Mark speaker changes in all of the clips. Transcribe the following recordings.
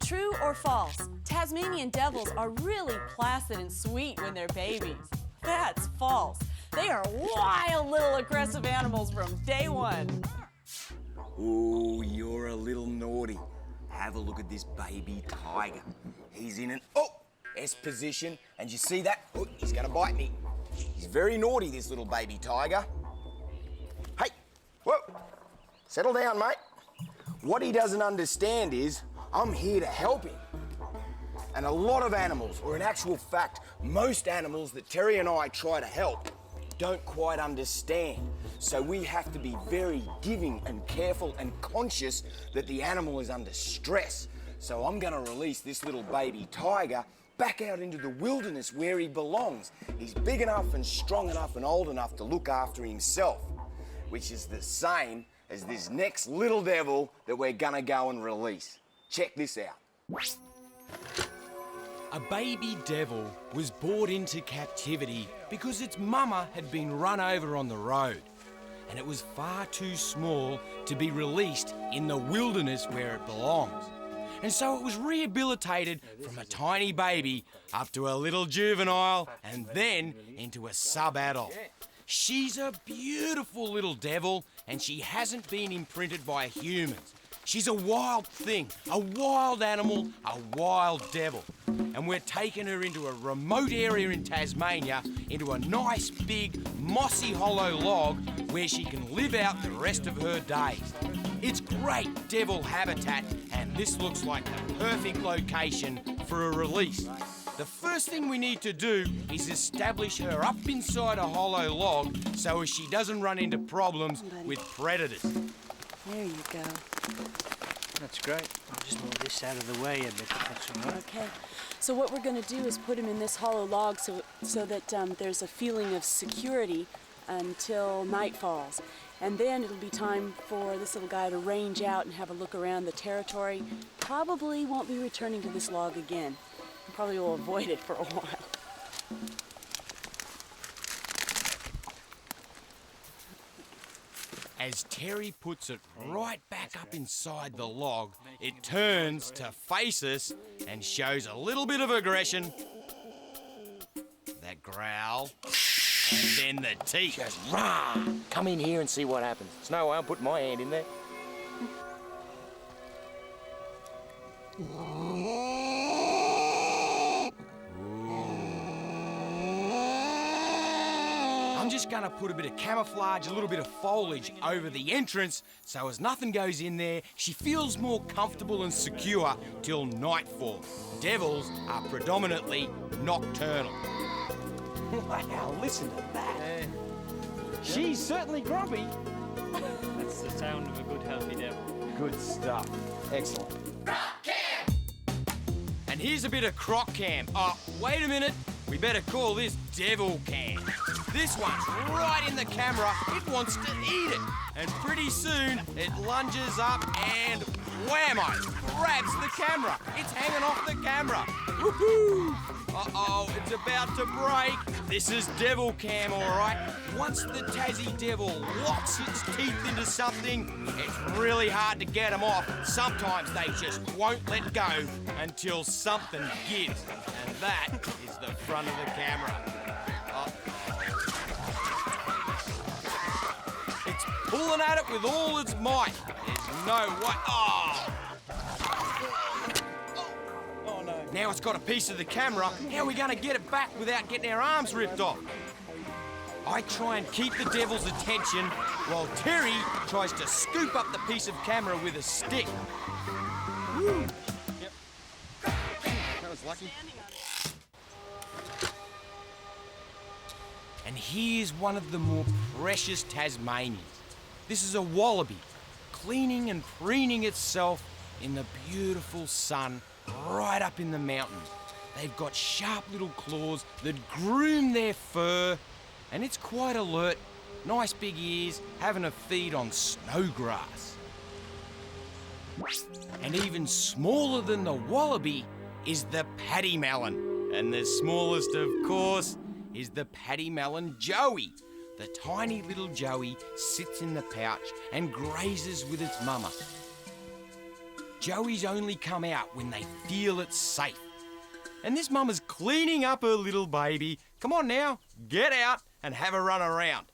Speaker 1: True or false? Tasmanian devils are really placid and sweet when they're babies. That's false. They are wild little aggressive animals from day one.
Speaker 2: Ooh, you're a little naughty. Have a look at this baby tiger. He's in an S position, and you see that? Oh, he's gonna bite me. He's very naughty, this little baby tiger. Hey, whoa, settle down, mate. What he doesn't understand is I'm here to help him. And a lot of animals, or in actual fact, most animals that Terry and I try to help, don't quite understand. So we have to be very giving and careful and conscious that the animal is under stress. So I'm gonna release this little baby tiger back out into the wilderness where he belongs. He's big enough and strong enough and old enough to look after himself, which is the same as this next little devil that we're gonna go and release. Check this out.
Speaker 3: A baby devil was brought into captivity because its mama had been run over on the road, and it was far too small to be released in the wilderness where it belongs. And so it was rehabilitated from a tiny baby up to a little juvenile and then into a sub-adult. She's a beautiful little devil, and she hasn't been imprinted by humans. She's a wild thing, a wild animal, a wild devil. And we're taking her into a remote area in Tasmania, into a nice big mossy hollow log where she can live out the rest of her days. It's great devil habitat, and this looks like the perfect location for a release. The first thing we need to do is establish her up inside a hollow log so as she doesn't run into problems with predators.
Speaker 1: There you go.
Speaker 4: That's great. I'll just move this out of the way a bit, if that's all right.
Speaker 1: Okay. So what we're going to do is put him in this hollow log so that there's a feeling of security until night falls. And then it'll be time for this little guy to range out and have a look around the territory. Probably won't be returning to this log again. Probably will avoid it for a while.
Speaker 3: As Terry puts it right back up inside the log, it turns to face us and shows a little bit of aggression. That growl, and then the teeth.
Speaker 2: She goes, rah! Come in here and see what happens. There's no way I'm putting my hand in there.
Speaker 3: I'm just gonna put a bit of camouflage, a little bit of foliage over the entrance, so as nothing goes in there, she feels more comfortable and secure till nightfall. Devils are predominantly nocturnal.
Speaker 2: Wow, listen to that. She's certainly grumpy.
Speaker 4: That's the sound of a good, healthy devil.
Speaker 2: Good stuff. Excellent.
Speaker 3: And here's a bit of croc cam. Oh, wait a minute. We better call this devil cam. This one's right in the camera. It wants to eat it. And pretty soon, it lunges up and whammo, grabs the camera. It's hanging off the camera. Woohoo! Uh-oh, it's about to break. This is devil cam, all right. Once the Tassie devil locks its teeth into something, it's really hard to get them off. Sometimes they just won't let go until something gives. And that is the front of the camera. It's pulling at it with all its might. There's no way. Oh no. Now it's got a piece of the camera. How are we going to get it back without getting our arms ripped off? I try and keep the devil's attention while Terry tries to scoop up the piece of camera with a stick. Woo. Yep. That was lucky. And here's one of the more precious Tasmanians. This is a wallaby, cleaning and preening itself in the beautiful sun right up in the mountains. They've got sharp little claws that groom their fur, and it's quite alert, nice big ears, having a feed on snowgrass. And even smaller than the wallaby is the paddy melon. And the smallest, of course, is the paddy melon Joey. The tiny little Joey sits in the pouch and grazes with its mama. joeys only come out when they feel it's safe. And this mama's cleaning up her little baby. Come on now, get out and have a run around.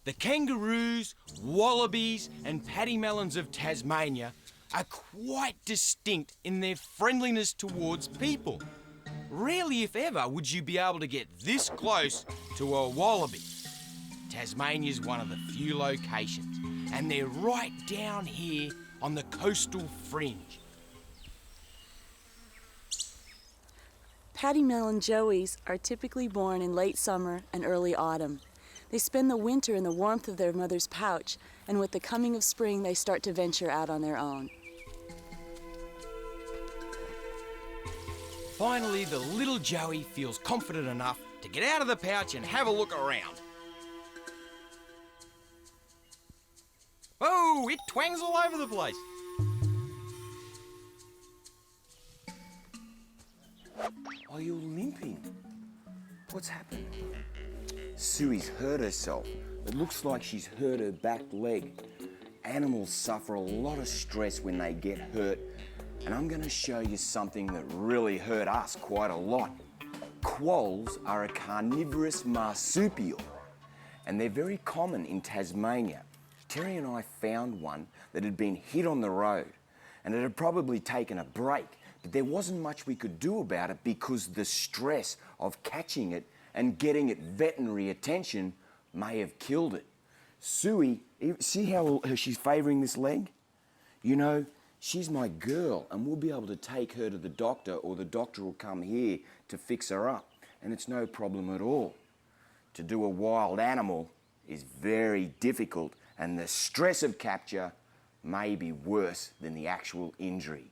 Speaker 3: The kangaroos, wallabies and paddy melons of Tasmania are quite distinct in their friendliness towards people. Rarely, if ever, would you be able to get this close to a wallaby. Tasmania's one of the few locations, and they're right down here on the coastal fringe.
Speaker 1: Paddy melon joeys are typically born in late summer and early autumn. They spend the winter in the warmth of their mother's pouch, and with the coming of spring, they start to venture out on their own.
Speaker 3: Finally, the little joey feels confident enough to get out of the pouch and have a look around. Oh, it twangs all over the place.
Speaker 2: Oh, you're limping. What's happened? Suey's hurt herself. It looks like she's hurt her back leg. Animals suffer a lot of stress when they get hurt, and I'm going to show you something that really hurt us quite a lot. Quolls are a carnivorous marsupial, and they're very common in Tasmania. Terry and I found one that had been hit on the road, and it had probably taken a break, but there wasn't much we could do about it because the stress of catching it and getting it veterinary attention may have killed it. Suey, see how she's favouring this leg? You know, she's my girl, and we'll be able to take her to the doctor, or the doctor will come here to fix her up, and it's no problem at all. To do a wild animal is very difficult, and the stress of capture may be worse than the actual injury.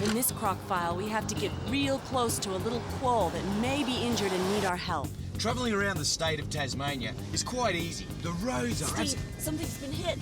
Speaker 1: In this croc file, we have to get real close to a little quoll that may be injured and need our help.
Speaker 3: Travelling around the state of Tasmania is quite easy. The roads are
Speaker 1: Steve, something's been hit.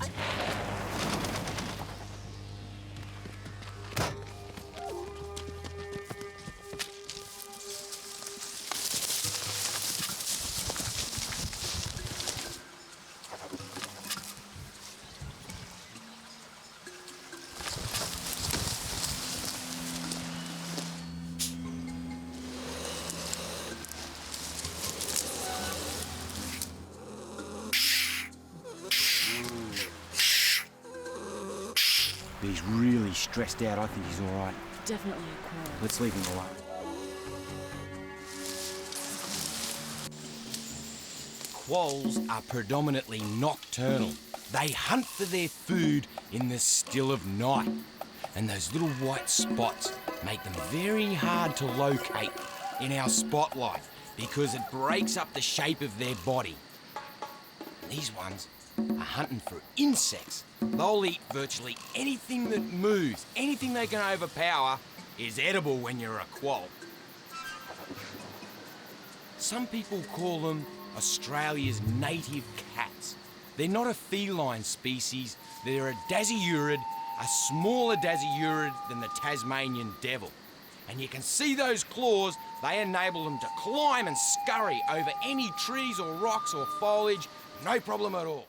Speaker 3: He's really stressed out. I think he's all right.
Speaker 1: Definitely a quoll.
Speaker 3: Let's leave him alone. Quolls are predominantly nocturnal. They hunt for their food in the still of night. And those little white spots make them very hard to locate in our spotlight because it breaks up the shape of their body. These ones are hunting for insects. They'll eat virtually anything that moves. Anything they can overpower is edible when you're a quoll. Some people call them Australia's native cats. They're not a feline species. They're a dasyurid, a smaller dasyurid than the Tasmanian devil. And you can see those claws. They enable them to climb and scurry over any trees or rocks or foliage. No problem at all.